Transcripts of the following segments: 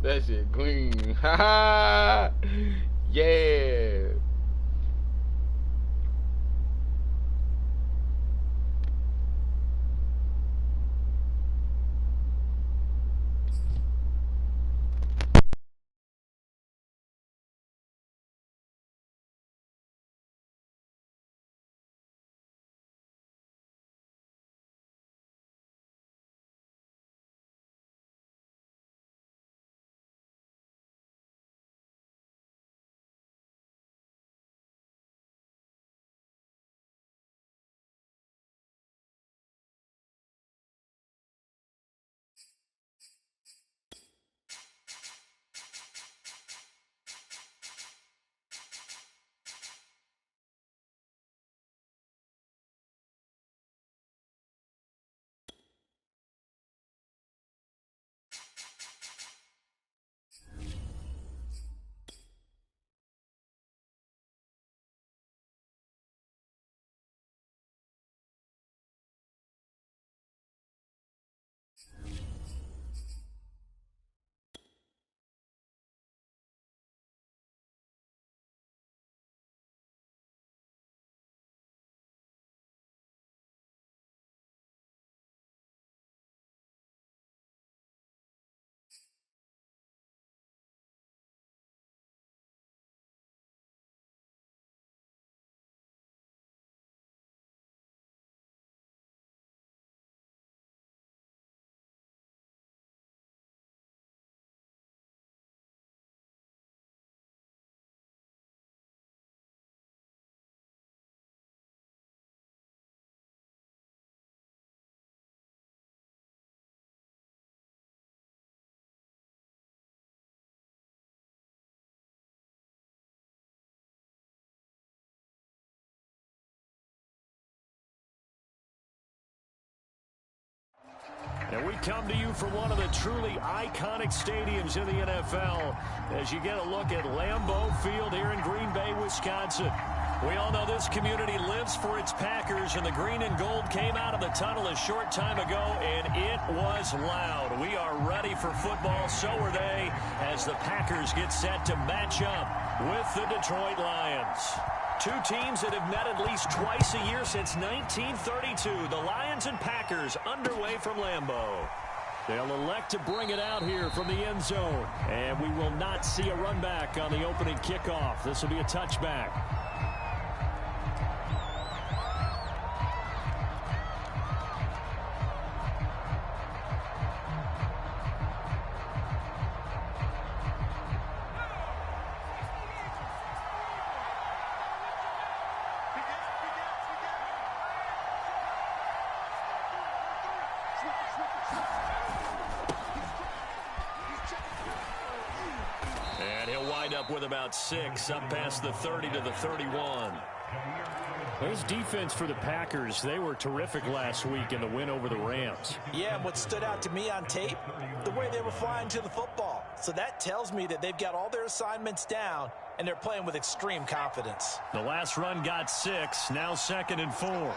That shit clean. Ha yeah. And we come to you from one of the truly iconic stadiums in the NFL as you get a look at Lambeau Field here in Green Bay, Wisconsin. We all know this community lives for its Packers, and the green and gold came out of the tunnel a short time ago, and it was loud. We are ready for football, so are they, as the Packers get set to match up with the Detroit Lions. Two teams that have met at least twice a year since 1932. The Lions and Packers underway from Lambeau. They'll elect to bring it out here from the end zone. And we will not see a run back on the opening kickoff. This will be a touchback. And he'll wind up with about 6, up past the 30 to the 31. This defense for the Packers, they were terrific last week in the win over the Rams. Yeah, and what stood out to me on tape, the way they were flying to the football. So that tells me that they've got all their assignments down, and they're playing with extreme confidence. The last run got 6, now 2nd and 4.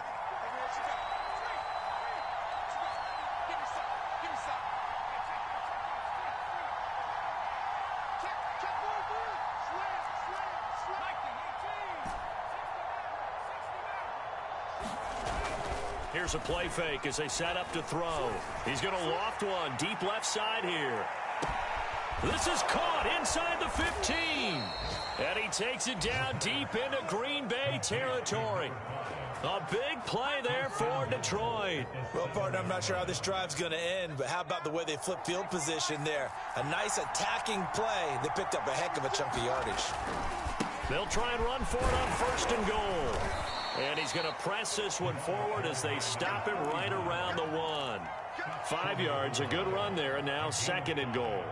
Here's a play fake as they set up to throw. He's going to loft one deep left side here. This is caught inside the 15. And he takes it down deep into Green Bay territory. A big play there for Detroit. Well, partner, I'm not sure how this drive's going to end, but how about the way they flip field position there? A nice attacking play. They picked up a heck of a chunk of yardage. They'll try and run for it on 1st and goal. And he's going to press this one forward as they stop him right around the 1. 5 yards, a good run there, and now 2nd and goal.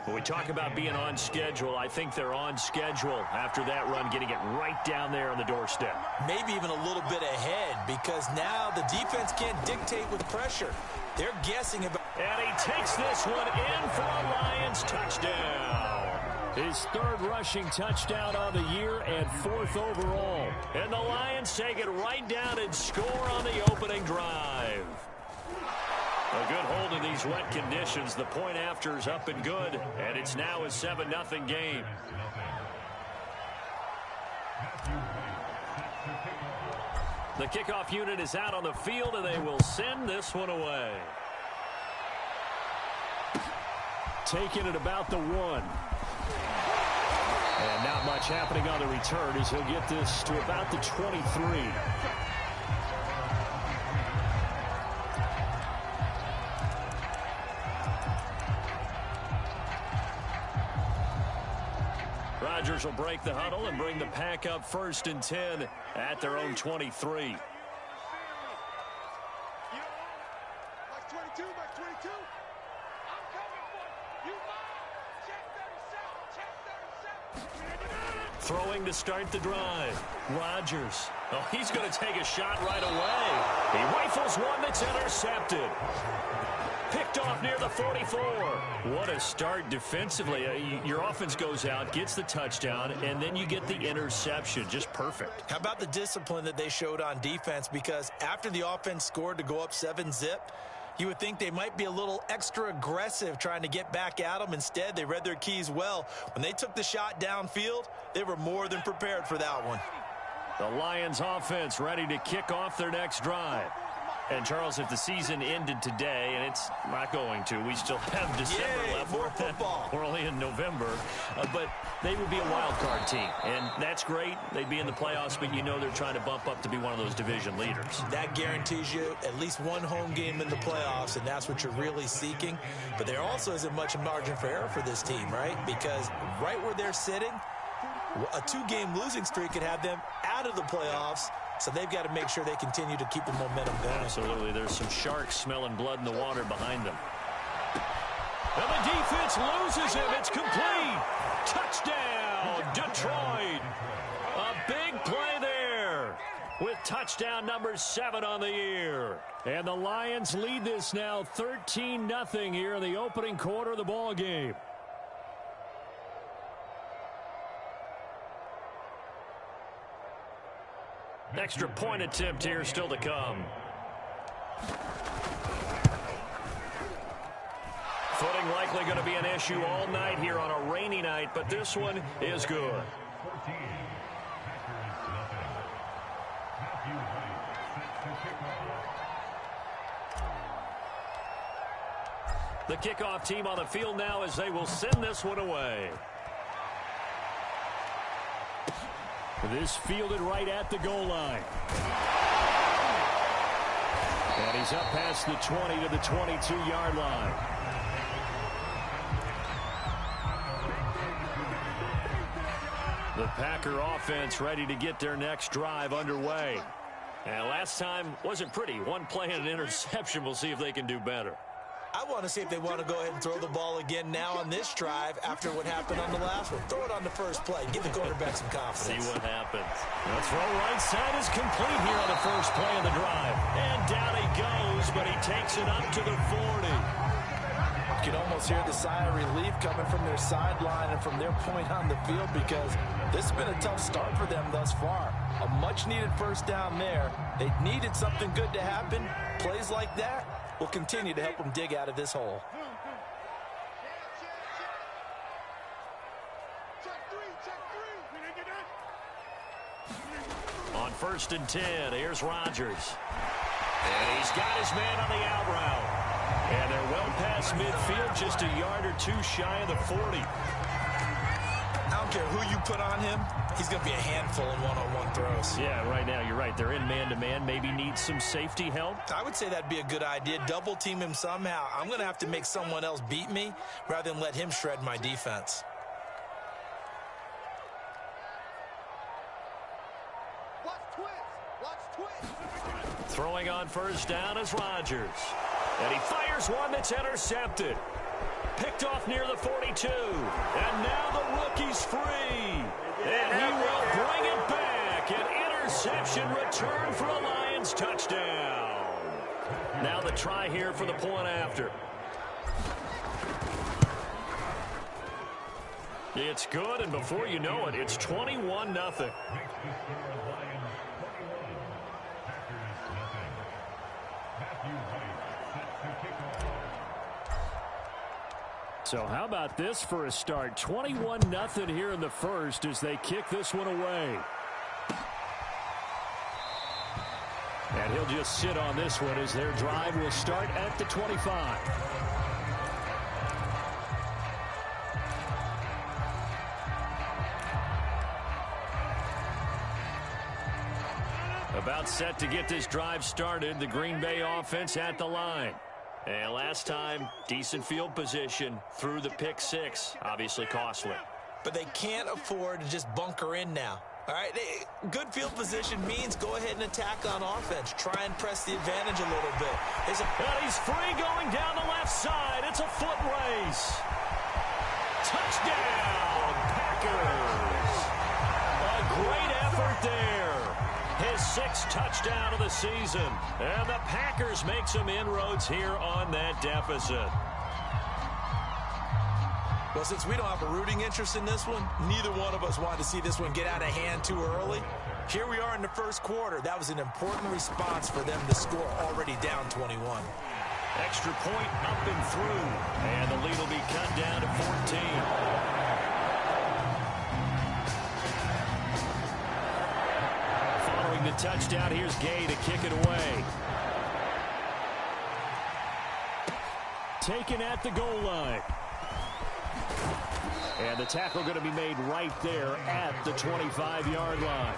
When we talk about being on schedule, I think they're on schedule after that run, getting it right down there on the doorstep. Maybe even a little bit ahead, because now the defense can't dictate with pressure. They're guessing about... And he takes this one in for a Lions touchdown. His 3rd rushing touchdown on the year and 4th overall. And the Lions take it right down and score on the opening drive. A good hold of these these wet conditions. The point after is up and good, and it's now a 7-0 game. The kickoff unit is out on the field, and they will send this one away. Taking it about the 1. And not much happening on the return as he'll get this to about the 23. Rodgers will break the huddle and bring the pack up 1st and 10 at their own 23. Throwing to start the drive. Rodgers. Oh, he's going to take a shot right away. He rifles one that's intercepted. Picked off near the 44. What a start defensively. Your offense goes out, gets the touchdown, and then you get the interception. Just perfect. How about the discipline that they showed on defense? Because after the offense scored to go up 7-zip, you would think they might be a little extra aggressive trying to get back at them. Instead, they read their keys well. When they took the shot downfield, they were more than prepared for that one. The Lions offense ready to kick off their next drive. And, Charles, if the season ended today, and it's not going to, we still have December left. More football. We're only in November. But they would be a wild card team. And that's great. They'd be in the playoffs, but you know they're trying to bump up to be one of those division leaders. That guarantees you at least one home game in the playoffs, and that's what you're really seeking. But there also isn't much margin for error for this team, right? Because right where they're sitting, a 2-game losing streak could have them out of the playoffs. So they've got to make sure they continue to keep the momentum going. Absolutely. There's some sharks smelling blood in the water behind them. And the defense loses him. It's complete. Touchdown, Detroit. A big play there with touchdown number 7 on the year. And the Lions lead this now 13-0 here in the opening quarter of the ball game. Extra point attempt here still to come. Footing likely going to be an issue all night here on a rainy night, but this one is good. The kickoff team on the field now as they will send this one away. This fielded right at the goal line. And he's up past the 20 to the 22-yard line. The Packer offense ready to get their next drive underway. And last time wasn't pretty. One play and an interception. We'll see if they can do better. I want to see if they want to go ahead and throw the ball again now on this drive after what happened on the last one. Throw it on the first play. Give the quarterback some confidence. See what happens. The throw right side is complete here on the first play of the drive. And down he goes, but he takes it up to the 40. You can almost hear the sigh of relief coming from their sideline and from their point on the field because this has been a tough start for them thus far. A much-needed first down there. They needed something good to happen. Plays like that will continue to help them dig out of this hole. On 1st and 10, here's Rodgers. And he's got his man on the out route. And they're well past midfield, just a yard or two shy of the 40. I don't care who you put on him. He's going to be a handful in one-on-one throws. Yeah, right now, you're right. They're in man-to-man. Maybe need some safety help. I would say that'd be a good idea. Double team him somehow. I'm going to have to make someone else beat me rather than let him shred my defense. Throwing on first down is Rodgers. And he fires one that's intercepted. Picked off near the 42. And now the rookie's free. And he will bring it back. An interception return for a Lions touchdown. Now the try here for the point after. It's good, and before you know it, it's 21-0. So how about this for a start? 21-0 here in the first as they kick this one away. And he'll just sit on this one as their drive will start at the 25. About set to get this drive started. The Green Bay offense at the line. And last time, decent field position through the pick six. Obviously costly. But they can't afford to just bunker in now. All right, good field position means go ahead and attack on offense. Try and press the advantage a little bit. And he's free going down the left side. It's a foot race. Touchdown, Packers. A great effort there. His sixth touchdown of the season. And the Packers make some inroads here on that deficit. Well, since we don't have a rooting interest in this one, neither one of us wanted to see this one get out of hand too early. Here we are in the first quarter. That was an important response for them to score already down 21. Extra point up and through. And the lead will be cut down to 14. Following the touchdown, here's Gay to kick it away. Taken at the goal line. And the tackle going to be made right there at the 25-yard line.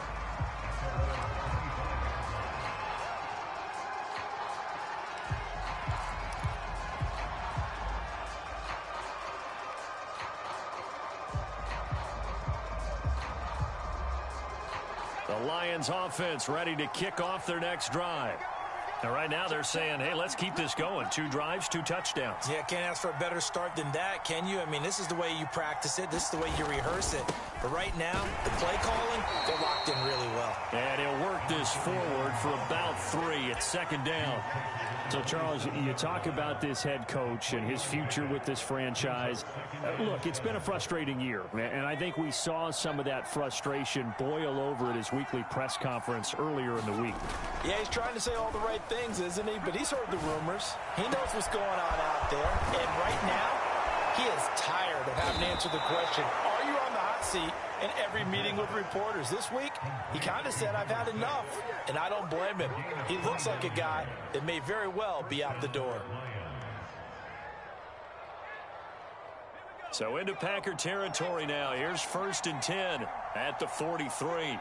The Lions offense ready to kick off their next drive. And right now they're saying, hey, let's keep this going. 2 drives, 2 touchdowns. Yeah, can't ask for a better start than that, can you? I mean, this is the way you practice it. This is the way you rehearse it. But right now, the play calling, they're locked in really well. And he'll work this forward for about 3. It's second down. So, Charles, you talk about this head coach and his future with this franchise. Look, it's been a frustrating year, and I think we saw some of that frustration boil over at his weekly press conference earlier in the week. Yeah, he's trying to say all the right things, isn't he? But he's heard the rumors. He knows what's going on out there. And right now, he is tired of having to answer the question, are you on the hot seat in every meeting with reporters? This week, he kind of said, I've had enough. And I don't blame him. He looks like a guy that may very well be out the door. So into Packer territory now. Here's 1st and 10 at the 43.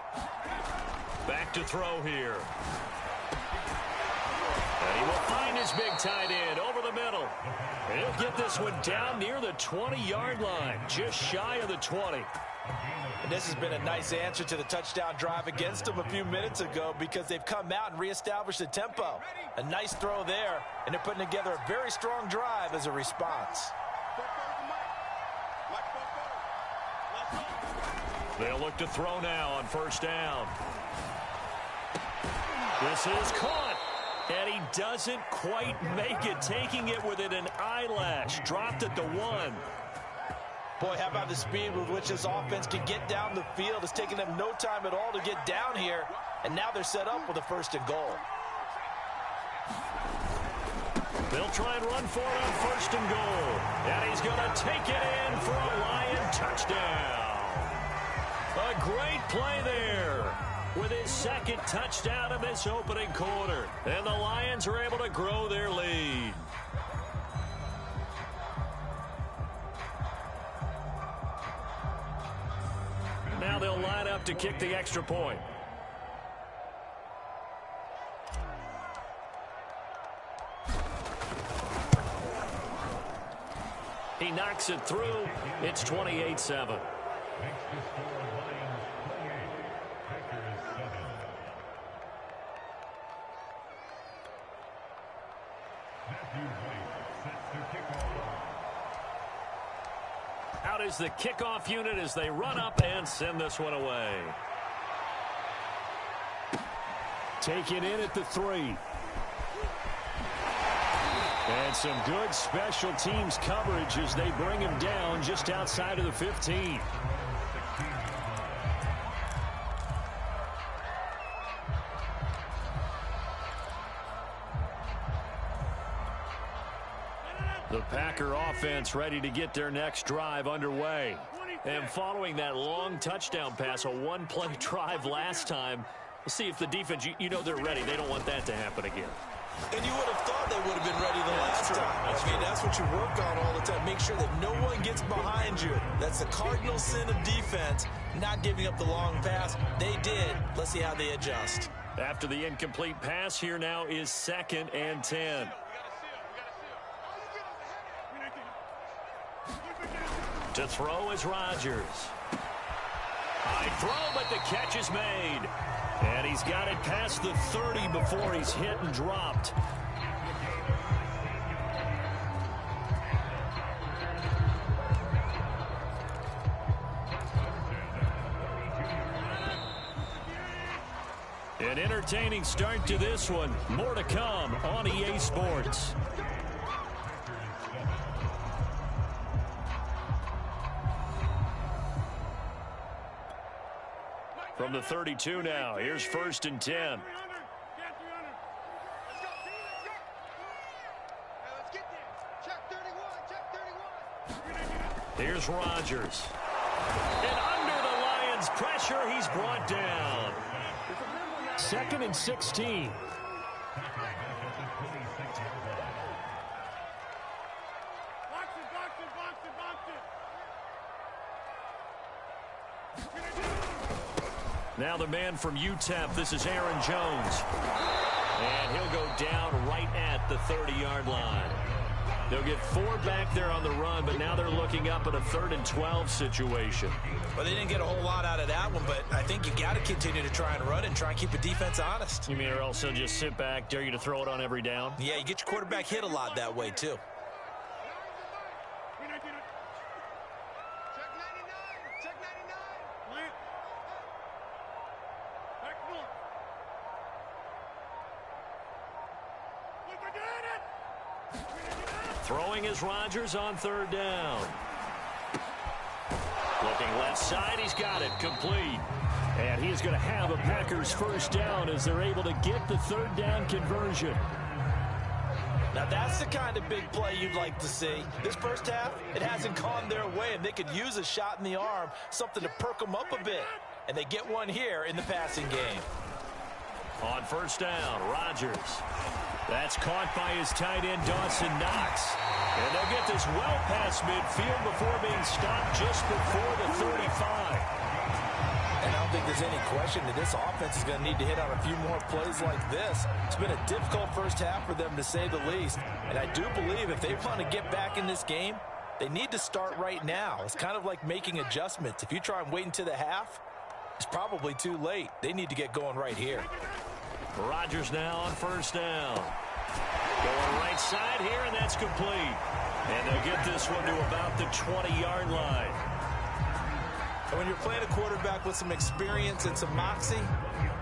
Back to throw here. And he will find his big tight end over the middle. And he'll get this one down near the 20-yard line, just shy of the 20. And this has been a nice answer to the touchdown drive against them a few minutes ago because they've come out and reestablished the tempo. A nice throw there, and they're putting together a very strong drive as a response. They'll look to throw now on 1st down. This is caught. And he doesn't quite make it, taking it within an eyelash. Dropped at the 1. Boy, how about the speed with which this offense can get down the field? It's taken them no time at all to get down here. And now they're set up with a 1st and goal. They'll try and run for it on 1st and goal. And he's going to take it in for a Lion touchdown. A great play there with his 2nd touchdown of this opening quarter. And the Lions are able to grow their lead. Now they'll line up to kick the extra point. He knocks it through. It's 28-7. Out is the kickoff unit as they run up and send this one away. Take it in at the 3. And some good special teams coverage as they bring him down just outside of the 15. The Packer offense ready to get their next drive underway. And following that long touchdown pass, a one-play drive last time, we'll see if the defense, you know they're ready. They don't want that to happen again. And you would have thought they would have been ready the last time. That's what you work on all the time. Make sure that no one gets behind you. That's the cardinal sin of defense, not giving up the long pass. They did. Let's see how they adjust. After the incomplete pass, here now is 2nd and 10. To throw is Rodgers. High throw, but the catch is made. And he's got it past the 30 before he's hit and dropped. An entertaining start to this one. More to come on EA Sports. From the 32 now, here's 1st and 10. Here's Rodgers. And under the Lions' pressure, he's brought down. 2nd and 16. Now the man from UTEP, this is Aaron Jones. And he'll go down right at the 30-yard line. They'll get 4 back there on the run, but now they're looking up at a 3rd and 12 situation. Well, they didn't get a whole lot out of that one, but I think you got to continue to try and run and try and keep the defense honest. You mean or else they'll just sit back, dare you to throw it on every down? Yeah, you get your quarterback hit a lot that way, too. Throwing is Rodgers on 3rd down. Looking left side, he's got it, complete. And he's going to have a Packers 1st down as they're able to get the 3rd down conversion. Now that's the kind of big play you'd like to see. This first half, it hasn't gone their way, and they could use a shot in the arm, something to perk them up a bit. And they get one here in the passing game. On 1st down, Rodgers. That's caught by his tight end, Dawson Knox. And they'll get this well past midfield before being stopped just before the 35. And I don't think there's any question that this offense is going to need to hit on a few more plays like this. It's been a difficult first half for them, to say the least. And I do believe if they want to get back in this game, they need to start right now. It's kind of like making adjustments. If you try and wait until the half, it's probably too late. They need to get going right here. Rodgers now on 1st down. Going right side here, and that's complete. And they'll get this one to about the 20-yard line. And when you're playing a quarterback with some experience and some moxie,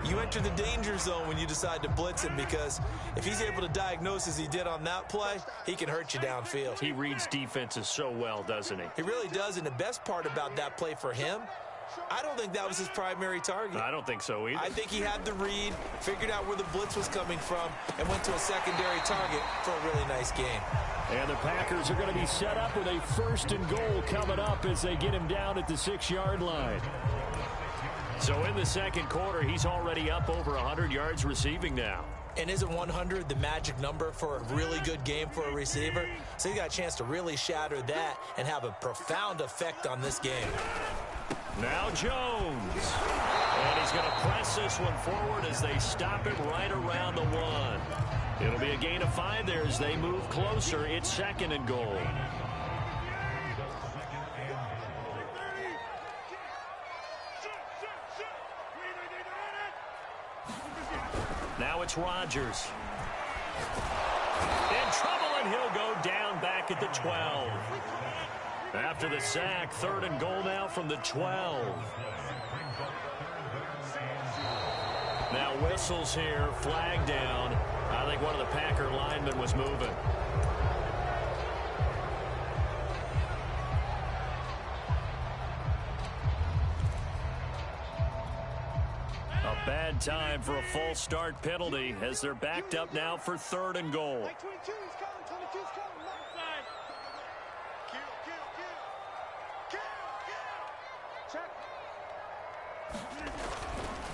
you enter the danger zone when you decide to blitz him, because if he's able to diagnose as he did on that play, he can hurt you downfield. He reads defenses so well, doesn't he? He really does, and the best part about that play for him, I don't think that was his primary target. I don't think so either. I think he had the read, figured out where the blitz was coming from, and went to a secondary target for a really nice game. And the Packers are going to be set up with a 1st and goal coming up as they get him down at the 6-yard line. So in the 2nd quarter, he's already up over 100 yards receiving now. And isn't 100 the magic number for a really good game for a receiver? So he got a chance to really shatter that and have a profound effect on this game. Now Jones. And he's going to press this one forward as they stop it right around the 1. It'll be a gain of 5 there as they move closer. It's 2nd and goal. Now it's Rodgers. In trouble, and he'll go down back at the 12. After the sack, 3rd and goal now from the 12. Now whistles here, flag down. I think one of the Packer linemen was moving. A bad time for a false start penalty as they're backed up now for 3rd and goal.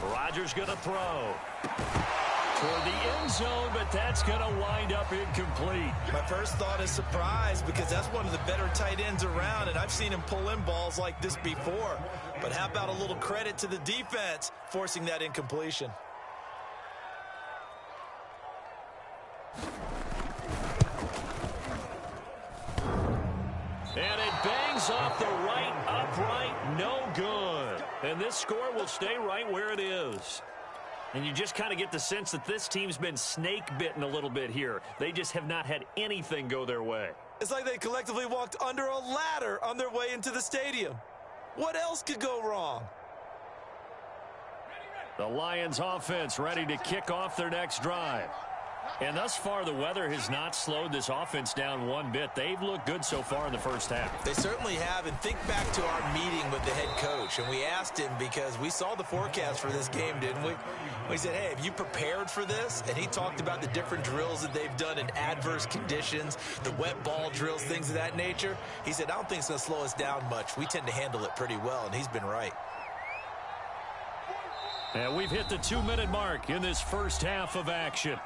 Rodgers going to throw toward the end zone, but that's going to wind up incomplete. My first thought is surprise, because that's one of the better tight ends around, and I've seen him pull in balls like this before. But how about a little credit to the defense forcing that incompletion? And it bangs off the right upright, no good. And this score will stay right where it is. And you just kind of get the sense that this team's been snake-bitten a little bit here. They just have not had anything go their way. It's like they collectively walked under a ladder on their way into the stadium. What else could go wrong? The Lions offense ready to kick off their next drive. And thus far, the weather has not slowed this offense down one bit. They've looked good so far in the first half. They certainly have. And think back to our meeting with the head coach. And we asked him, because we saw the forecast for this game, didn't we? We said, hey, have you prepared for this? And he talked about the different drills that they've done in adverse conditions, the wet ball drills, things of that nature. He said, I don't think it's going to slow us down much. We tend to handle it pretty well, and he's been right. And we've hit the 2-minute mark in this first half of action.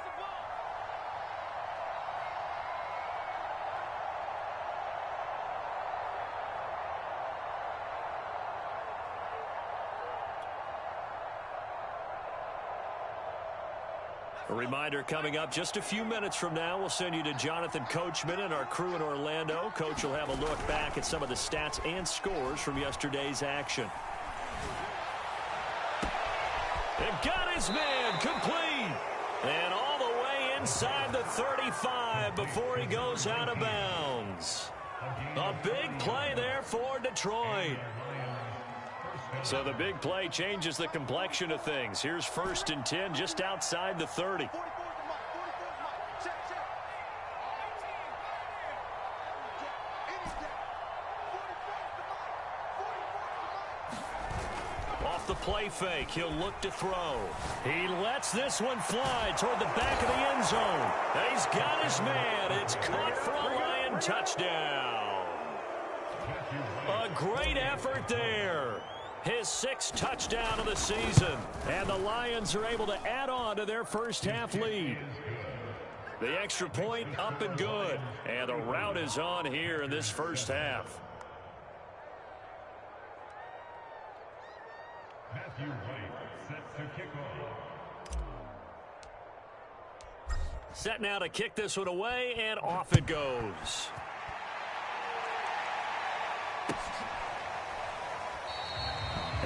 A reminder, coming up just a few minutes from now, we'll send you to Jonathan Coachman and our crew in Orlando. Coach will have a look back at some of the stats and scores from yesterday's action. They've got his man complete. And all the way inside the 35 before he goes out of bounds. A big play there for Detroit. So the big play changes the complexion of things. Here's 1st and 10 just outside the 30. Off the play fake, he'll look to throw. He lets this one fly toward the back of the end zone. And he's got his man. It's caught for a Lion touchdown. A great effort there. His 6th touchdown of the season. And the Lions are able to add on to their first half lead. The extra point up and good. And the route is on here in this first half. Set now to kick this one away, and off it goes.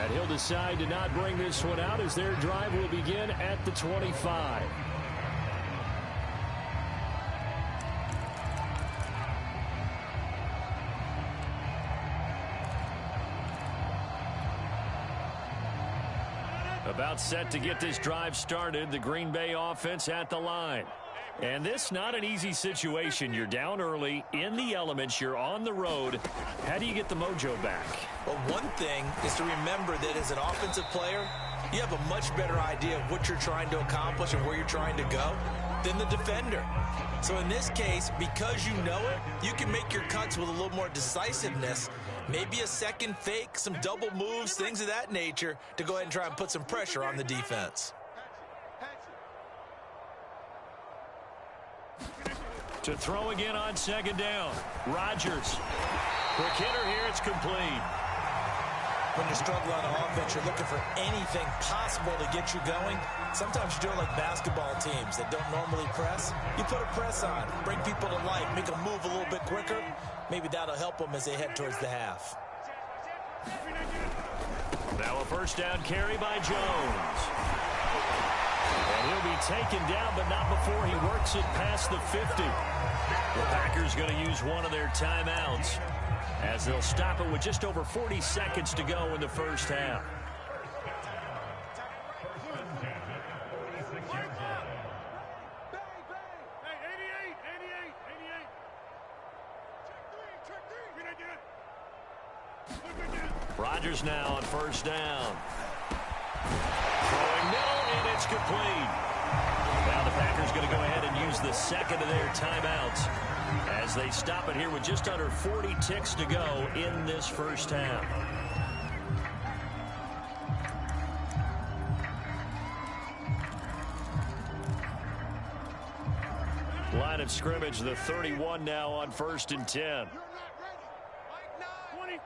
And he'll decide to not bring this one out as their drive will begin at the 25. About set to get this drive started, the Green Bay offense at the line. And this not an easy situation. You're down early, in the elements, you're on the road. How do you get the mojo back? Well, one thing is to remember that as an offensive player, you have a much better idea of what you're trying to accomplish and where you're trying to go than the defender. So in this case, because you know it, you can make your cuts with a little more decisiveness. Maybe a second fake, some double moves, things of that nature to go ahead and try and put some pressure on the defense. To throw again on 2nd down. Rodgers. Quick hitter here. It's complete. When you're struggling on offense, you're looking for anything possible to get you going. Sometimes you do it like basketball teams that don't normally press. You put a press on, bring people to life, make them move a little bit quicker. Maybe that'll help them as they head towards the half. Now a 1st down carry by Jones. And he'll be taken down, but not before he works it past the 50. The Packers going to use one of their timeouts as they'll stop it with just over 40 seconds to go in the first half. Rodgers now on 1st down. Throwing middle, and it's complete. Now the Packers going to go ahead and use the 2nd of their timeouts as they stop it here with just under 40 ticks to go in this first half. scrimmage, the 31 now on 1st and 10. 26.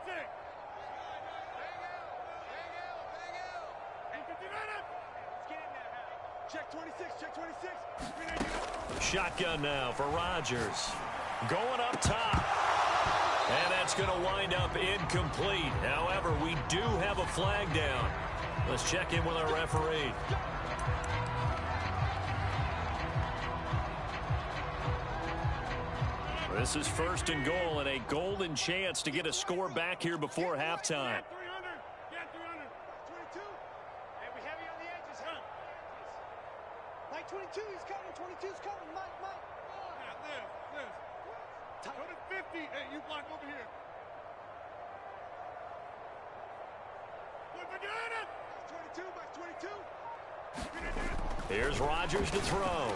Check 26, check 26. Shotgun now for Rodgers. Going up top. And that's going to wind up incomplete. However, we do have a flag down. Let's check in with our referee. This is 1st and goal and a golden chance to get a score back here before halftime. 22, he's coming. 22's coming. Mike. Go to 50. Hey, you block over here. Look at it. 22, Mike 22. Here's Rodgers to throw.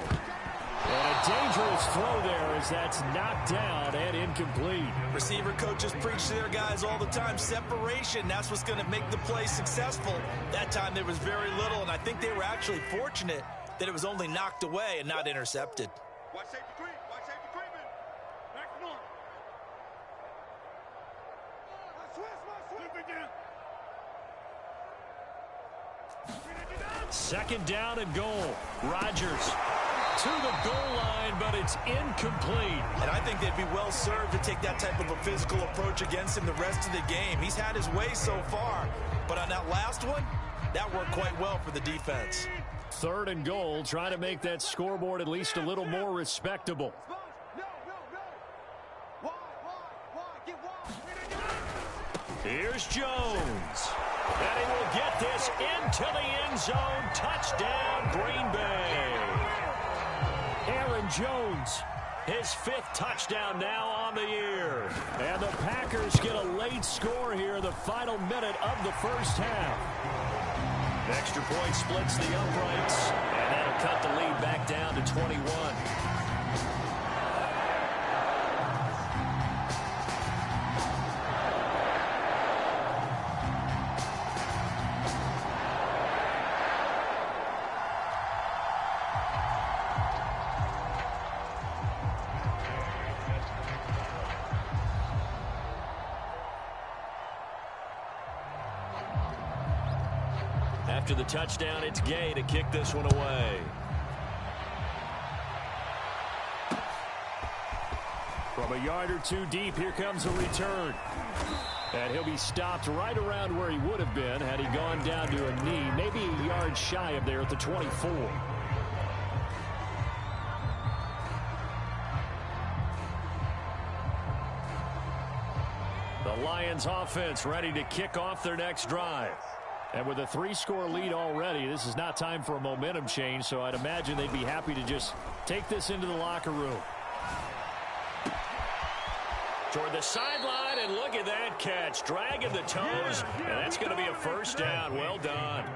And a dangerous throw there as that's knocked down and incomplete. Receiver coaches preach to their guys all the time. Separation, that's what's going to make the play successful. That time there was very little, and I think they were actually fortunate that it was only knocked away and not intercepted. Watch safety creep. Watch safety creeping. Back north. Switch again. 2nd down and goal. Rodgers to the goal line, but it's incomplete. And I think they'd be well served to take that type of a physical approach against him the rest of the game. He's had his way so far, but on that last one, that worked quite well for the defense. 3rd and goal, trying to make that scoreboard at least a little more respectable. Here's Jones. And he will get this into the end zone. Touchdown, Green Bay. Aaron Jones, his 5th touchdown now on the year. And the Packers get a late score here in the final minute of the first half. Extra point splits the uprights, and that'll cut the lead back down to 21. After the touchdown, it's Gay to kick this one away. From a yard or two deep, here comes a return. And he'll be stopped right around where he would have been had he gone down to a knee, maybe a yard shy of there at the 24. The Lions offense ready to kick off their next drive. And with a 3-score lead already, this is not time for a momentum change, so I'd imagine they'd be happy to just take this into the locker room. Toward the sideline, and look at that catch. Dragging the toes, and that's going to be a 1st down. Well done.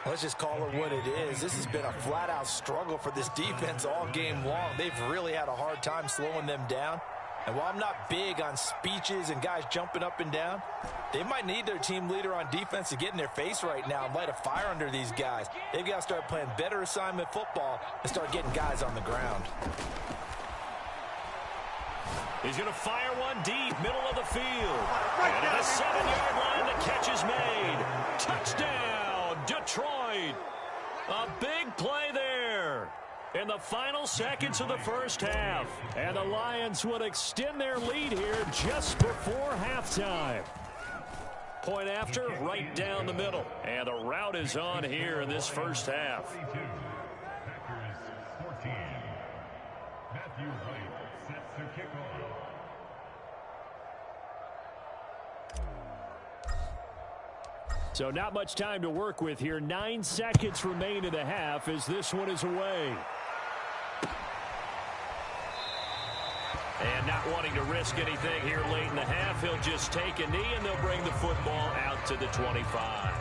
Let's just call it what it is. This has been a flat-out struggle for this defense all game long. They've really had a hard time slowing them down. And while I'm not big on speeches and guys jumping up and down, they might need their team leader on defense to get in their face right now and light a fire under these guys. They've got to start playing better assignment football and start getting guys on the ground. He's going to fire one deep, middle of the field. And at the 7-yard line, the catch is made. Touchdown, Detroit. A big play there in the final seconds of the first half. And the Lions would extend their lead here just before halftime. Point after, right down the middle. And the route is on here in this first half. So not much time to work with here. 9 seconds remain in the half as this one is away. And not wanting to risk anything here late in the half, he'll just take a knee and they'll bring the football out to the 25.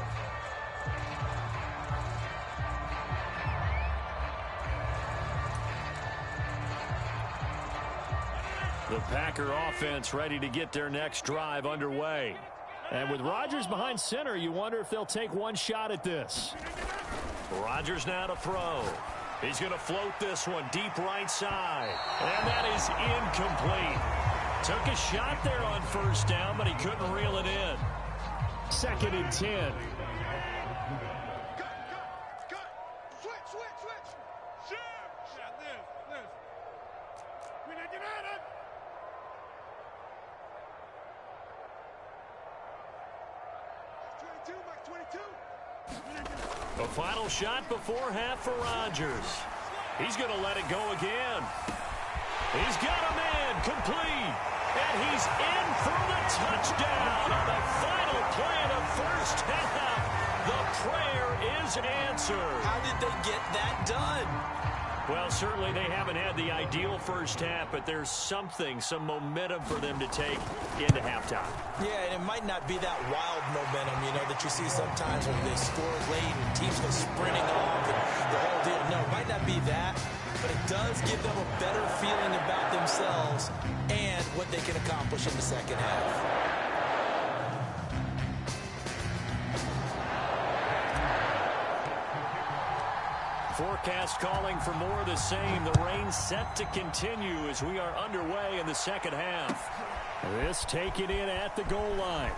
The Packer offense ready to get their next drive underway. And with Rodgers behind center, you wonder if they'll take one shot at this. Rodgers now to throw. He's going to float this one deep right side. And that is incomplete. Took a shot there on first down, but he couldn't reel it in. 2nd and 10. A final shot before half for Rodgers. He's going to let it go again. He's got a man complete. And he's in for the touchdown on the final play of the first half. The prayer is answered. How did they get that done? Well, certainly they haven't had the ideal first half, but there's some momentum for them to take into halftime. Yeah, and it might not be that wild momentum, that you see sometimes when they score late and teams go sprinting off and the whole deal. No, it might not be that, but it does give them a better feeling about themselves and what they can accomplish in the second half. Forecast calling for more of the same. The rain set to continue as we are underway in the second half. This taken in at the goal line.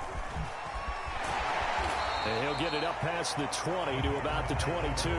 And he'll get it up past the 20 to about the 22.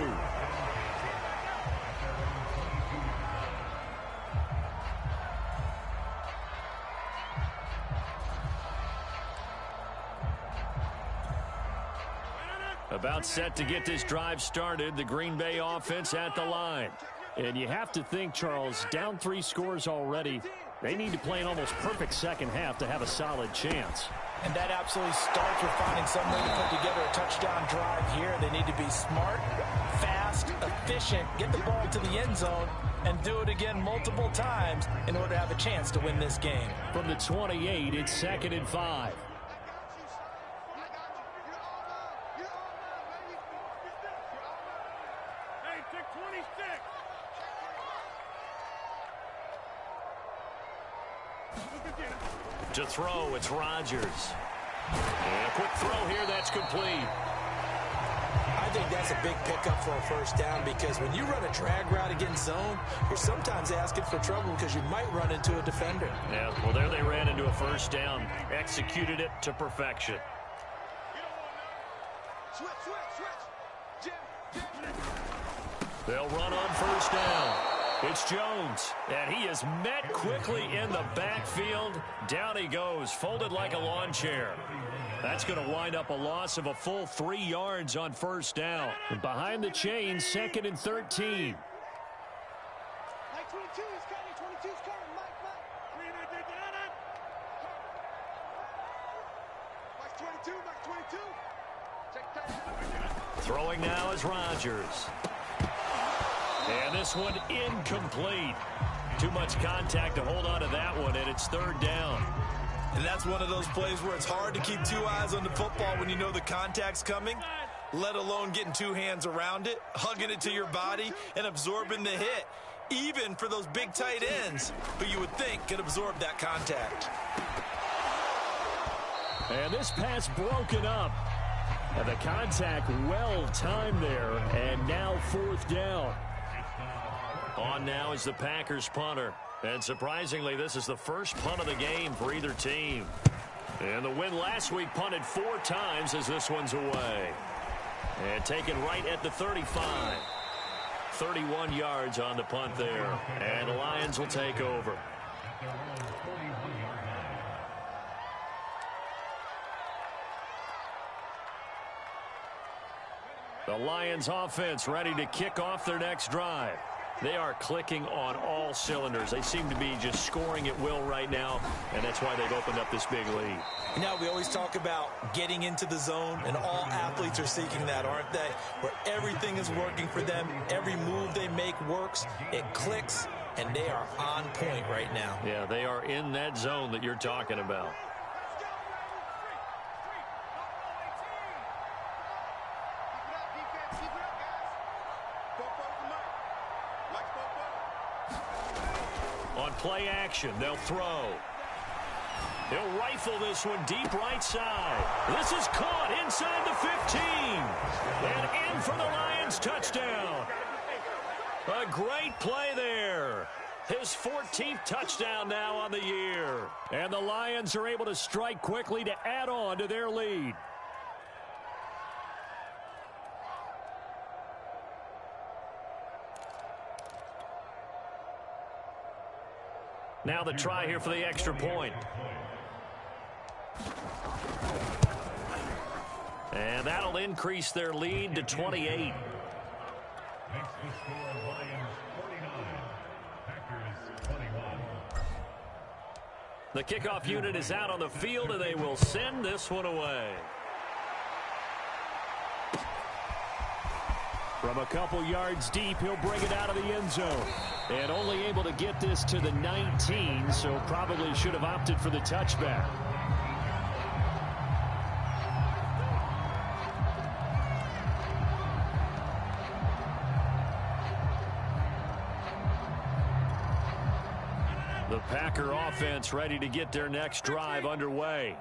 About set to get this drive started, the Green Bay offense at the line. And you have to think, Charles, down 3 scores already. They need to play an almost perfect second half to have a solid chance. And that absolutely starts with finding some way to put together a touchdown drive here. They need to be smart, fast, efficient, get the ball to the end zone, and do it again multiple times in order to have a chance to win this game. From the 28, it's 2nd and 5. To throw, it's Rodgers. And a quick throw here, that's complete. I think that's a big pickup for a first down because when you run a drag route against zone, you're sometimes asking for trouble because you might run into a defender. Yeah, well, there they ran into a first down. Executed it to perfection. They'll run on first down. It's Jones, and he is met quickly in the backfield. Down he goes, folded like a lawn chair. That's going to wind up a loss of a full 3 yards on first down. Behind the chains, 2nd and 13. Throwing now is Rodgers. And this one incomplete. Too much contact to hold on to that one, and it's 3rd down. And that's one of those plays where it's hard to keep 2 eyes on the football when you know the contact's coming, let alone getting 2 hands around it, hugging it to your body, and absorbing the hit, even for those big tight ends who you would think could absorb that contact. And this pass broken up. And the contact well timed there, and now 4th down. On now is the Packers punter. And surprisingly, this is the first punt of the game for either team. And the win last week punted 4 times as this one's away. And taken right at the 35. 31 yards on the punt there. And the Lions will take over. The Lions offense ready to kick off their next drive. They are clicking on all cylinders. They seem to be just scoring at will right now, and that's why they've opened up this big lead. We always talk about getting into the zone, and all athletes are seeking that, aren't they? Where everything is working for them, every move they make works, it clicks, and they are on point right now. Yeah, they are in that zone that you're talking about. On play action, they'll throw. He'll rifle this one deep right side. This is caught inside the 15. And in for the Lions touchdown. A great play there. His 14th touchdown now on the year. And the Lions are able to strike quickly to add on to their lead. Now the try here for the extra point. And that'll increase their lead to 28. The kickoff unit is out on the field, and they will send this one away. From a couple yards deep, he'll bring it out of the end zone. And only able to get this to the 19, so probably should have opted for the touchback. The Packer offense ready to get their next drive underway.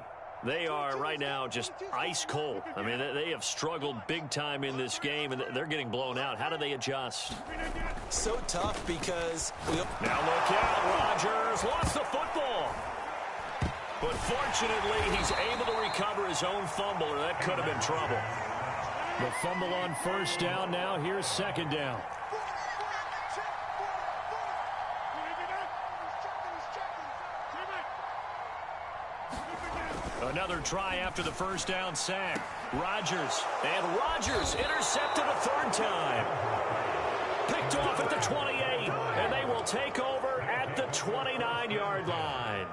They are right now just ice cold. I mean, they have struggled big time in this game, and they're getting blown out. How do they adjust? So tough because... Now look out, Rodgers lost the football. But fortunately, he's able to recover his own fumble, or that could have been trouble. The fumble on first down now. Here's second down. Another try after the first down sack. Rodgers intercepted a third time. Picked off at the 28, and they will take over at the 29-yard line.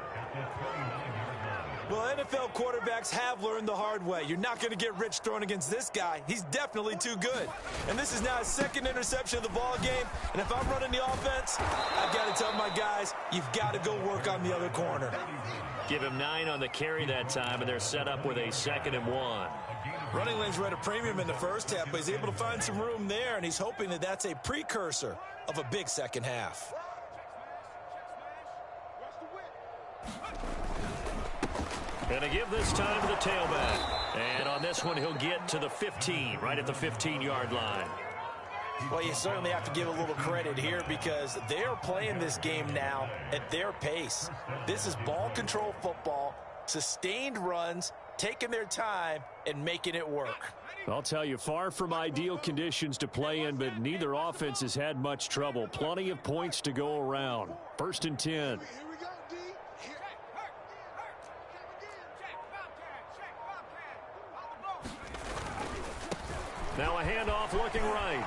Well, NFL quarterbacks have learned the hard way. You're not going to get rich throwing against this guy. He's definitely too good. And this is now his second interception of the ball game. And if I'm running the offense, I've got to tell my guys, you've got to go work on the other corner. Give him 9 on the carry that time, and they're set up with a 2nd and 1. Running lanes were at a premium in the first half, but he's able to find some room there, and he's hoping that that's a precursor of a big second half. Gonna give this time to the tailback. And on this one, he'll get to the 15, right at the 15-yard line. Well, you certainly have to give a little credit here because they're playing this game now at their pace. This is ball control football, sustained runs, taking their time, and making it work. I'll tell you, far from ideal conditions to play in, but neither offense has had much trouble. Plenty of points to go around. 1st and 10. Now a handoff looking right.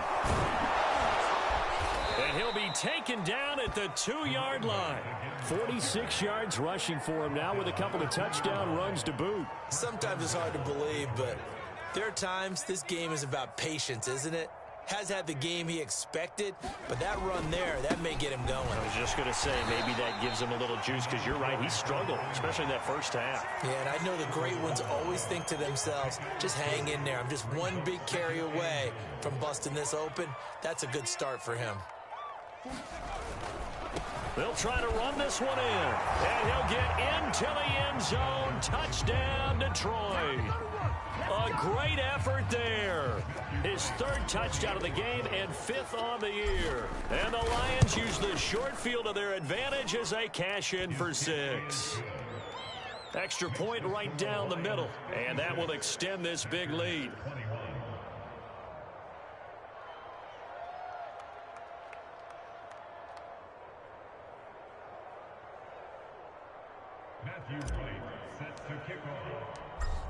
And he'll be taken down at the 2-yard line. 46 yards rushing for him now with a couple of touchdown runs to boot. Sometimes it's hard to believe, but there are times this game is about patience, isn't it? Has had the game he expected, but that run there, that may get him going. I was just going to say, maybe that gives him a little juice because you're right, he struggled, especially in that first half. Yeah, and I know the great ones always think to themselves, just hang in there. I'm just one big carry away from busting this open. That's a good start for him. They'll try to run this one in, and he'll get into the end zone. Touchdown, Detroit. A great effort there. His 3rd touchdown of the game and 5th on the year. And the Lions use the short field to their advantage as they cash in for 6. Extra point right down the middle, and that will extend this big lead.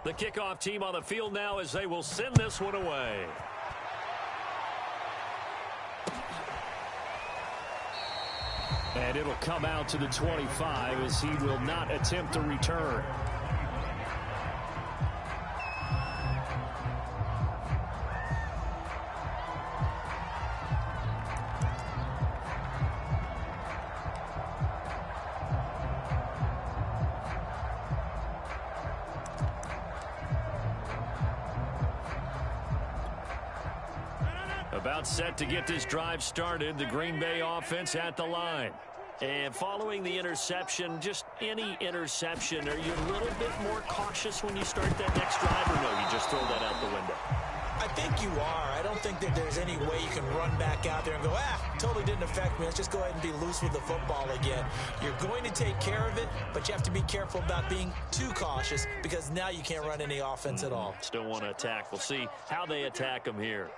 The kickoff team on the field now as they will send this one away. And it'll come out to the 25 as he will not attempt to return. About set to get this drive started. The Green Bay offense at the line. And following the interception, just any interception, are you a little bit more cautious when you start that next drive, or no, you just throw that out the window? I think you are. I don't think that there's any way you can run back out there and go, totally didn't affect me. Let's just go ahead and be loose with the football again. You're going to take care of it, but you have to be careful about being too cautious because now you can't run any offense at all. Still want to attack. We'll see how they attack them here.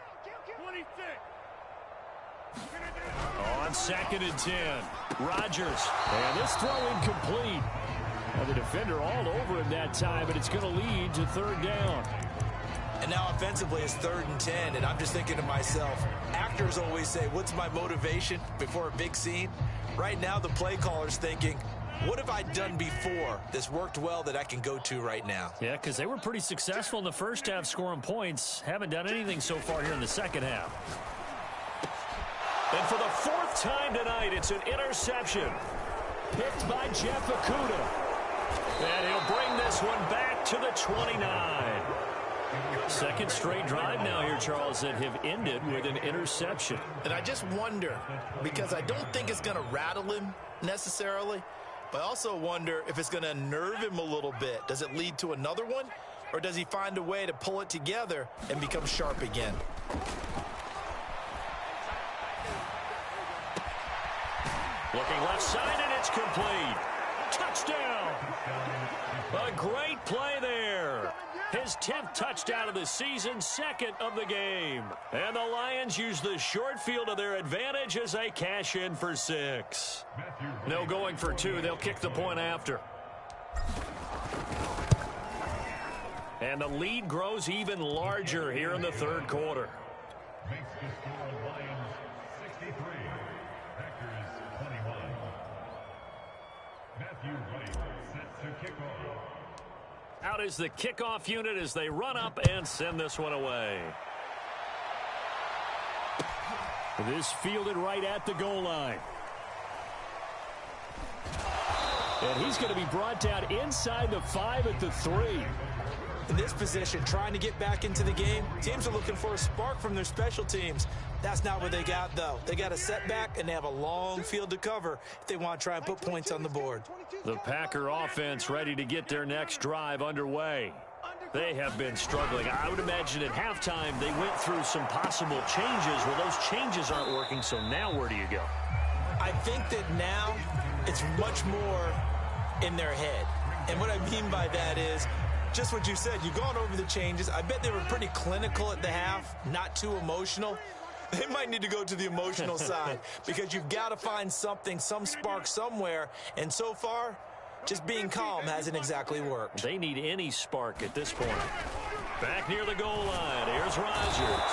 On 2nd and 10, Rodgers. And this throw incomplete. And the defender all over him that time, but it's going to lead to 3rd down. And now offensively it's 3rd and 10, and I'm just thinking to myself, actors always say, what's my motivation before a big scene? Right now the play caller's thinking, what have I done before that's worked well that I can go to right now? Yeah, because they were pretty successful in the first half scoring points. Haven't done anything so far here in the second half. And for the 4th time tonight, it's an interception. Picked by Jeff Okudah. And he'll bring this one back to the 29. Second straight drive now here, Charles, that have ended with an interception. And I just wonder, because I don't think it's going to rattle him necessarily, but I also wonder if it's going to unnerve him a little bit. Does it lead to another one, or does he find a way to pull it together and become sharp again? Looking left side, and it's complete. Touchdown! A great play there. His 10th touchdown of the season, 2nd of the game. And the Lions use the short field to their advantage as they cash in for 6. No going for 2. They'll kick the point after. And the lead grows even larger here in the 3rd quarter. Out is the kickoff unit as they run up and send this one away. This fielded right at the goal line. And he's going to be brought down inside the 5 at the 3. In this position, trying to get back into the game, teams are looking for a spark from their special teams. That's not what they got, though. They got a setback, and they have a long field to cover if they want to try and put points on the board. The Packer offense ready to get their next drive underway. They have been struggling. I would imagine at halftime they went through some possible changes. Well, those changes aren't working, so now where do you go? I think that now it's much more in their head. And what I mean by that is just what you said. You've gone over the changes. I bet they were pretty clinical at the half, not too emotional. They might need to go to the emotional side because you've got to find something, some spark somewhere. And so far, just being calm hasn't exactly worked. They need any spark at this point. Back near the goal line, here's Rodgers.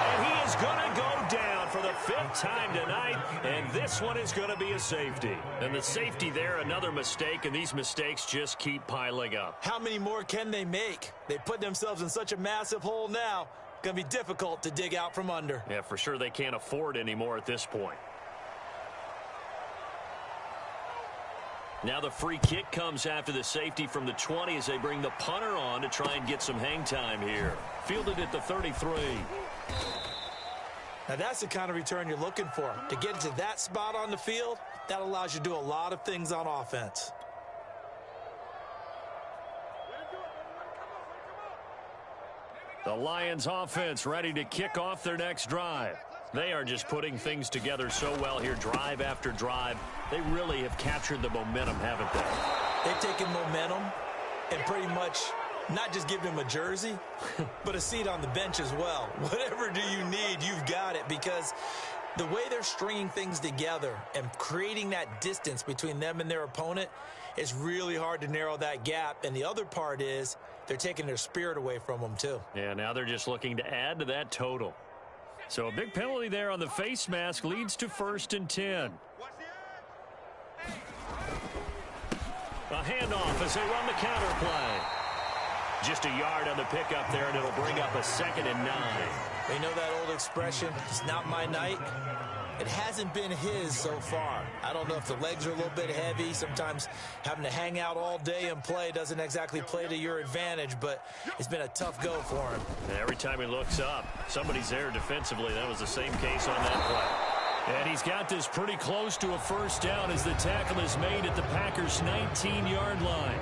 And he is going to go down for the 5th time tonight, and this one is going to be a safety. And the safety there, another mistake, and these mistakes just keep piling up. How many more can they make? They put themselves in such a massive hole now. Going to be difficult to dig out from under. Yeah, for sure they can't afford anymore at this point. Now the free kick comes after the safety from the 20 as they bring the punter on to try and get some hang time here. Fielded at the 33. Now that's the kind of return you're looking for. To get to that spot on the field, that allows you to do a lot of things on offense. The Lions offense ready to kick off their next drive. They are just putting things together so well here, drive after drive. They really have captured the momentum, haven't they? They've taken momentum and pretty much not just given him a jersey, but a seat on the bench as well. Whatever do you need, you've got it, because the way they're stringing things together and creating that distance between them and their opponent is really hard to narrow that gap. And the other part is they're taking their spirit away from them too. Yeah, now they're just looking to add to that total. So a big penalty there on the face mask leads to 1st and 10. A handoff as they run the counter play. Just a yard on the pickup there, and it'll bring up a 2nd and 9. You know that old expression, it's not my night? It hasn't been his so far. I don't know if the legs are a little bit heavy. Sometimes having to hang out all day and play doesn't exactly play to your advantage, but it's been a tough go for him. And every time he looks up, somebody's there defensively. That was the same case on that play. And he's got this pretty close to a 1st down as the tackle is made at the Packers' 19-yard line.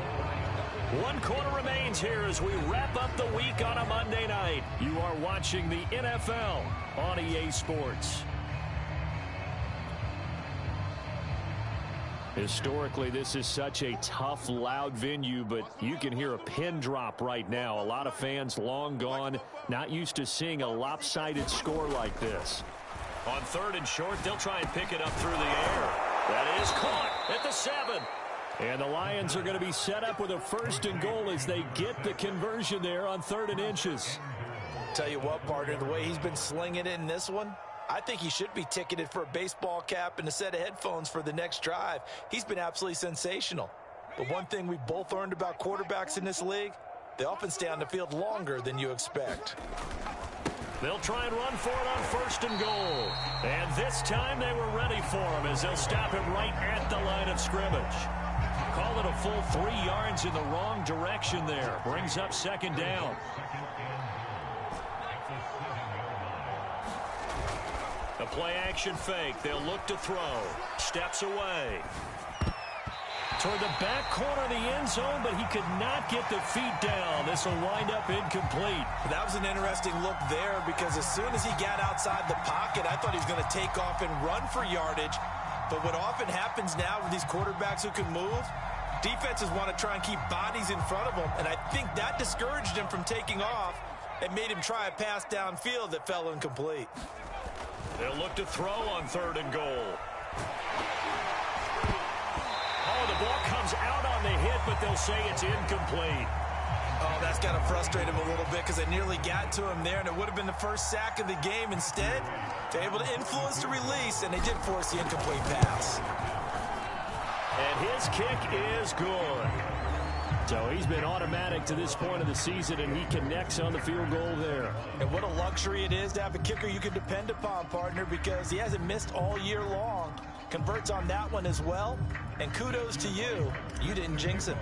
1 quarter remains here as we wrap up the week on a Monday night. You are watching the NFL on EA Sports. Historically, this is such a tough, loud venue, but you can hear a pin drop right now. A lot of fans long gone, not used to seeing a lopsided score like this. On 3rd and short, they'll try and pick it up through the air. That is caught at the 7. And the Lions are going to be set up with a 1st and goal as they get the conversion there on 3rd and inches. Tell you what, partner, the way he's been slinging it in this one, I think he should be ticketed for a baseball cap and a set of headphones for the next drive. He's been absolutely sensational. But one thing we both learned about quarterbacks in this league, they often stay on the field longer than you expect. They'll try and run for it on 1st and goal. And this time they were ready for him as they'll stop him right at the line of scrimmage. Call it a full 3 yards in the wrong direction there. Brings up 2nd down. A play-action fake. They'll look to throw. Steps away. Toward the back corner of the end zone, but he could not get the feet down. This will wind up incomplete. That was an interesting look there because as soon as he got outside the pocket, I thought he was going to take off and run for yardage. But what often happens now with these quarterbacks who can move, defenses want to try and keep bodies in front of them, and I think that discouraged him from taking off and made him try a pass downfield that fell incomplete. They'll look to throw on 3rd and goal. Oh, the ball comes out on the hit, but they'll say it's incomplete. Oh, that's got to frustrate him a little bit because they nearly got to him there, and it would have been the first sack of the game. Instead, they're able to influence the release, and they did force the incomplete pass. And his kick is good. So he's been automatic to this point of the season, and he connects on the field goal there. And what a luxury it is to have a kicker you can depend upon, partner, because he hasn't missed all year long. Converts on that one as well, and kudos to you. You didn't jinx him.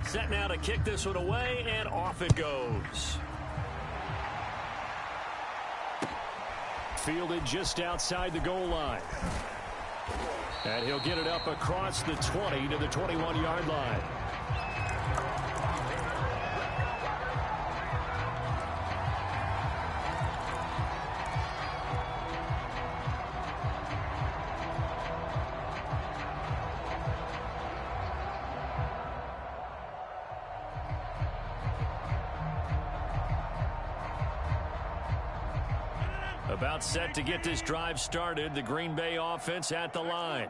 Set now to kick this one away, and off it goes. Fielded just outside the goal line. And he'll get it up across the 20 to the 21-yard line. About set to get this drive started, the Green Bay offense at the line.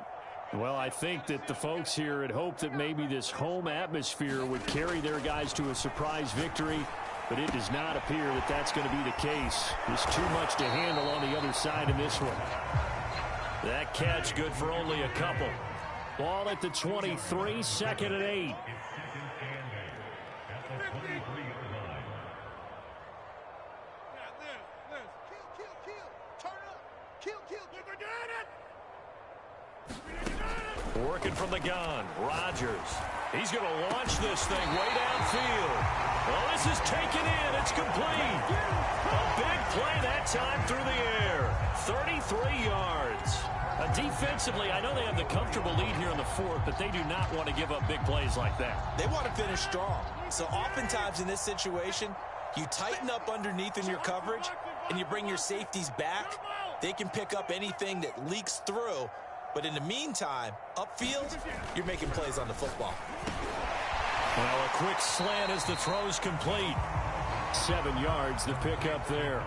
Well, I think that the folks here had hoped that maybe this home atmosphere would carry their guys to a surprise victory, but it does not appear that that's going to be the case. There's too much to handle on the other side in this one. That catch good for only a couple. Ball at the 23, 2nd and 8. Working from the gun, Rodgers. He's going to launch this thing way downfield. Well, this is taken in. It's complete. A big play that time through the air. 33 yards. Defensively, I know they have the comfortable lead here in the 4th, but they do not want to give up big plays like that. They want to finish strong. So oftentimes in this situation, you tighten up underneath in your coverage, and you bring your safeties back. They can pick up anything that leaks through. But in the meantime, upfield, you're making plays on the football. Well, a quick slant as the throw's complete. 7 yards, the pickup there.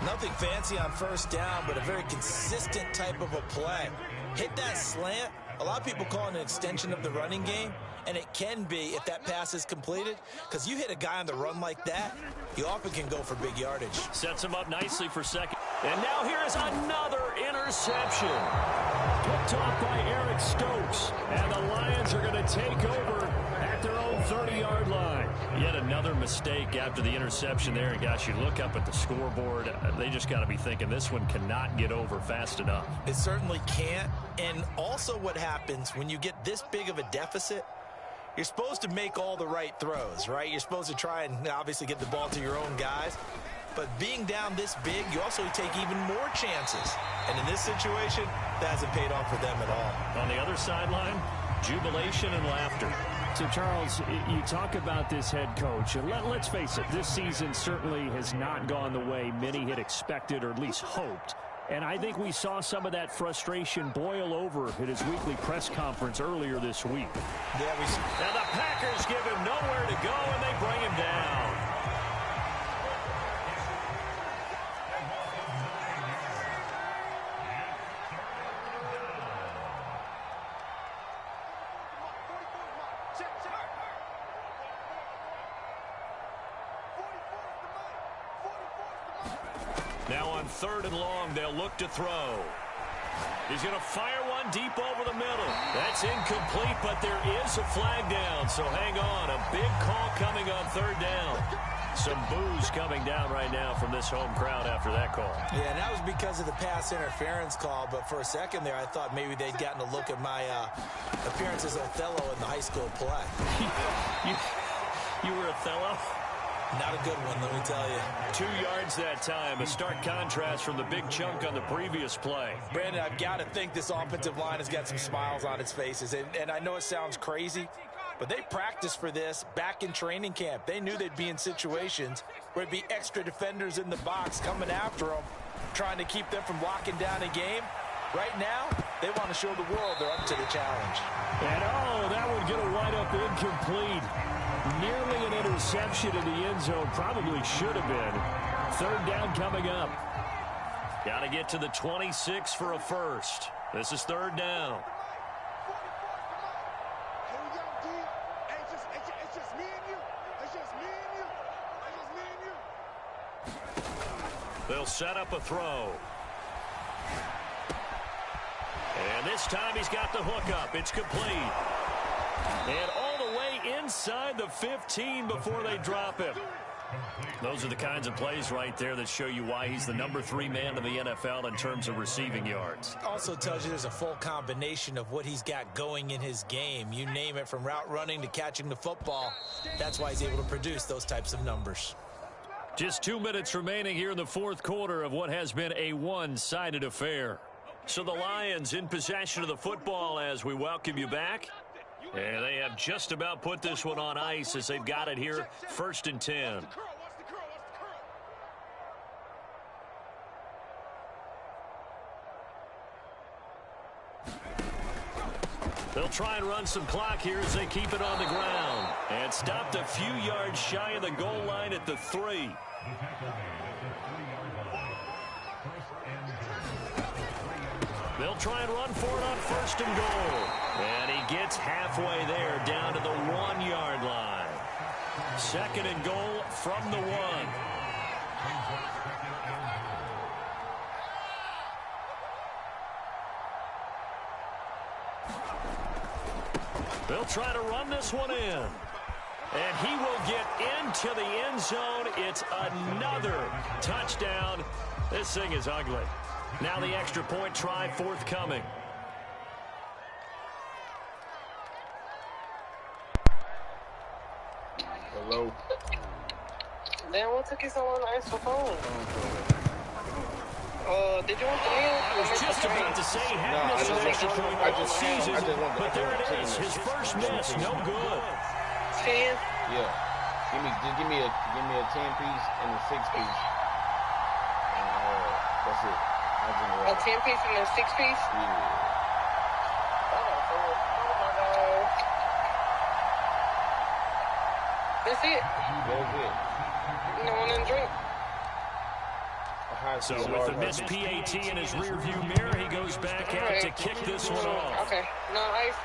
Nothing fancy on 1st down, but a very consistent type of a play. Hit that slant. A lot of people call it an extension of the running game, and it can be if that pass is completed, because you hit a guy on the run like that, you often can go for big yardage. Sets him up nicely for 2nd. And now here is another interception. Picked off by Eric Stokes. And the Lions are going to take over at their own 30-yard line. Yet another mistake after the interception there. And, gosh, you look up at the scoreboard. They just got to be thinking this one cannot get over fast enough. It certainly can't. And also what happens when you get this big of a deficit, you're supposed to make all the right throws, right? You're supposed to try and obviously get the ball to your own guys. But being down this big, you also take even more chances. And in this situation, That hasn't paid off for them at all. On the other sideline, jubilation and laughter. So, Charles, you talk about this head coach. And let's face it, this season certainly has not gone the way many had expected or at least hoped. And I think we saw some of that frustration boil over at his weekly press conference earlier this week. Yeah, now the Packers give him nowhere to go, and they bring him down. Now on 3rd and long, they'll look to throw. He's going to fire one deep over the middle. That's incomplete, but there is a flag down, so hang on. A big call coming on 3rd down. Some boos coming down right now from this home crowd after that call. Yeah, and that was because of the pass interference call, but for a second there, I thought maybe they'd gotten a look at my appearance as Othello in the high school play. You were Othello? Not a good one, let me tell you. 2 yards that time, a stark contrast from the big chunk on the previous play. Brandon, I've got to think this offensive line has got some smiles on its faces. And I know it sounds crazy, but they practiced for this back in training camp. They knew they'd be in situations where there'd be extra defenders in the box coming after them, trying to keep them from locking down a game. Right now, they want to show the world they're up to the challenge. And, that would get a wind up incomplete. Nearly an interception in the end zone. Probably should have been. 3rd down coming up. Got to get to the 26 for a first. This is 3rd down. They'll set up a throw. And this time he's got the hook up. It's complete. And all the way inside the 15 before they drop him. Those are the kinds of plays right there that show you why he's the number 3 man in the NFL in terms of receiving yards. Also tells you there's a full combination of what he's got going in his game. You name it, from route running to catching the football. That's why he's able to produce those types of numbers. Just 2 minutes remaining here in the 4th quarter of what has been a one-sided affair. So the Lions in possession of the football as we welcome you back. And they have just about put this one on ice as they've got it here, 1st and 10. They'll try and run some clock here as they keep it on the ground. And stopped a few yards shy of the goal line at the 3. They'll try and run for it on 1st and goal. And he gets halfway there, down to the 1-yard line. 2nd and goal from the 1. They'll try to run this one in. And he will get into the end zone. It's another touchdown. This thing is ugly. Now the extra point try forthcoming. Hello. Damn, what took you so long to answer the phone? Did you want the meal? I was just about to say he hadn't missed an extra point all season, but there it is. His first miss, no good. 10? Yeah. Give me a 10-piece and a 6-piece. And that's it. A 10-piece and a 6-piece? Yeah. Oh my God. That's it? That's it. No one didn't drink? So with the missed PAT in his rearview mirror, he goes back out to kick this one off. Okay. No, ice.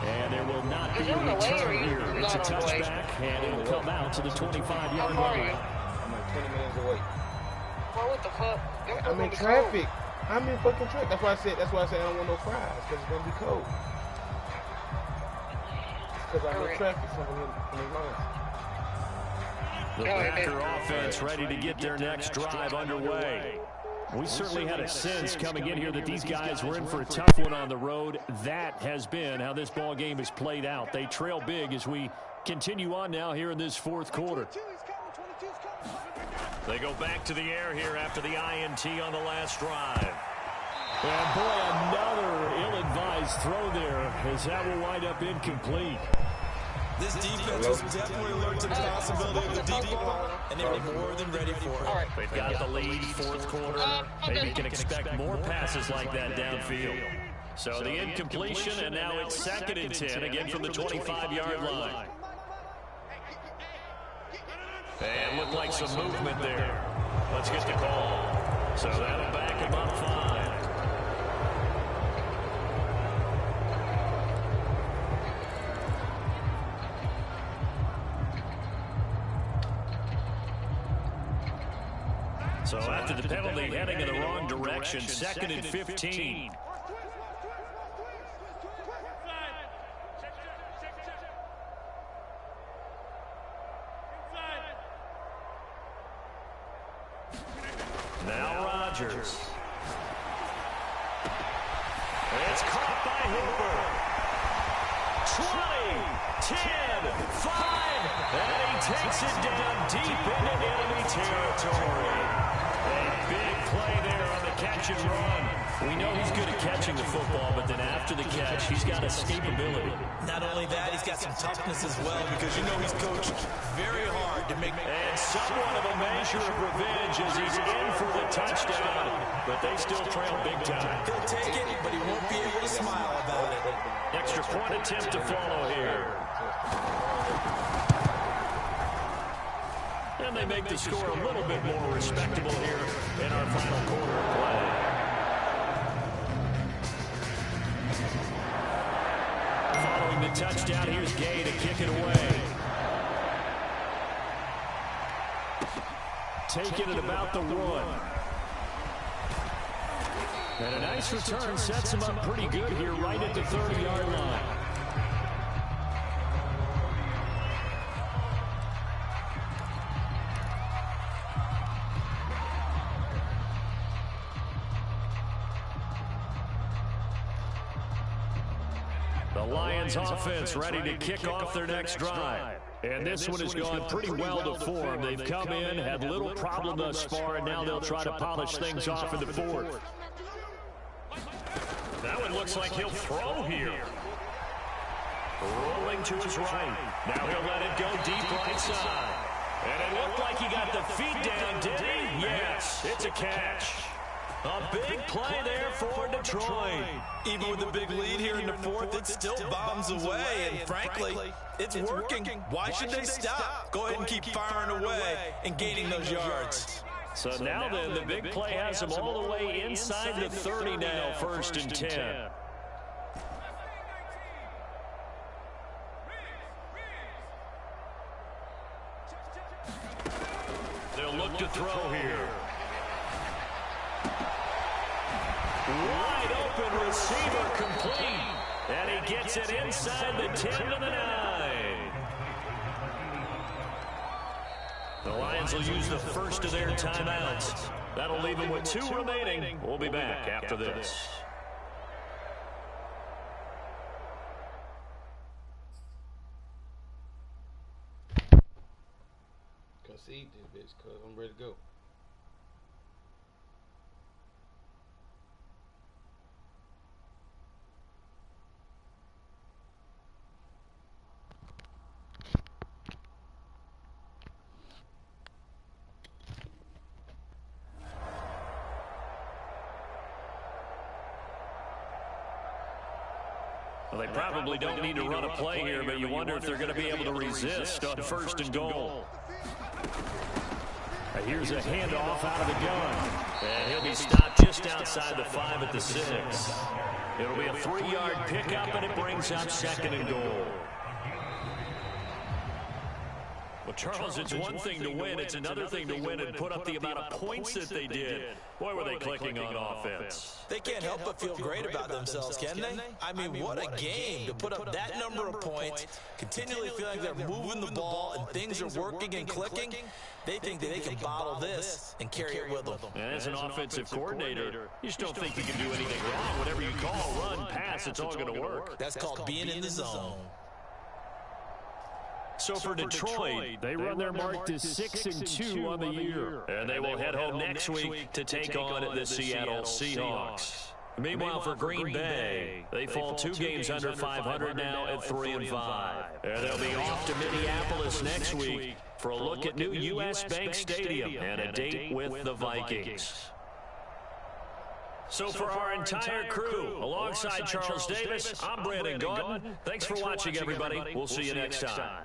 And there will not be a return here. It's a touchback, and it'll come out to the 25-yard line. I'm like 20 minutes away. Well, what the fuck? I'm in traffic. I'm in fucking traffic. That's why I said I don't want no fries, because it's going to be cold. Because I'm in traffic. So I'm in line. The Packer offense ready to get their next drive underway. We certainly had a sense coming in here that these guys were in for a tough one on the road. That has been how this ball game has played out. They trail big as we continue on now here in this 4th quarter. They go back to the air here after the INT on the last drive. And boy, another ill-advised throw there, as that will wind up incomplete. This defense is definitely alert to the possibility of the deep ball, and they were more than ready for it. They've got the lead, fourth quarter. Maybe you can expect more passes like that downfield. So the incompletion, and now it's 2nd and 10, again from the 25-yard line. And looked like some movement there. Let's get the call. So that'll back him up 5. So after the penalty, heading in the wrong direction, 2nd and 15. Now Rodgers. It's caught by Hooper. 20, 10, 5, and he takes it down deep into enemy territory. A big play there on the catch and run. We know he's good at catching the football, but then after the catch, he's got escapability. Not only that, he's got some toughness as well, because you know he's coached very hard to make... And somewhat of a measure of revenge as he's in for the touchdown, but they still trail big time. He'll take it, but he won't be able to smile about it. Extra point attempt to follow here. And they make the score a little bit more respectable here in our final quarter of play. Following the touchdown, here's Gay to kick it away. Taking it about the 1. And a nice return sets him up pretty good here right at the 30-yard line. The Lions offense ready to kick off their next drive. And this one has gone pretty well to form. They've come in, had little problem thus far, and now they'll try to polish things off in the 4th. That one looks like he'll throw here. Rolling to his right. Now he'll let it go deep right side. And it looked like he got the feet down, did he? Yes, it's a catch. A big play there for Detroit. Even with a big lead here in the 4th, it still bombs away, and frankly, it's working. Why should they stop? Go ahead and keep firing away and gaining those yards. So now then, the big play has them all the way inside the 30 now, 1st and 10. They'll look to throw here. Wide open receiver complete. And he gets it inside the 10 to the 9. The Lions will use the first of their timeouts. That'll leave them with 2 remaining. We'll be back after this. Concede this bitch, cuz I'm ready to go. Well, they probably don't need to run a play here, but you wonder if they're going to be able to resist on 1st and goal. Here's a handoff out of the gun. And he'll be stopped just outside the 5 at the 6. It'll be a 3-yard pickup, and it brings up 2nd and goal. Well, Charles, it's one thing to win. It's another thing to win and put up the amount of points that they did. Boy, were they clicking on offense. They can't help but feel great about themselves, can they? I mean, what a game to put up that number of points, continually feeling like they're moving the ball and things are working and clicking. They think that they can bottle this and carry it with them. And as an offensive coordinator, you just don't think you can do anything wrong. Whatever you call, run, pass, it's all going to work. That's called being in the zone. So for Detroit, they run their mark to 6-2 on the year. And they will head home next week to take on the Seattle Seahawks. Meanwhile, for Green Bay, they fall 2 games under 500 now at 3-5. And they'll be off to Minneapolis next week for a look at new U.S. Bank Stadium and a date with the Vikings. So for our entire crew, alongside Charles Davis, I'm Brandon Gaudin. Thanks for watching, everybody. We'll see you next time.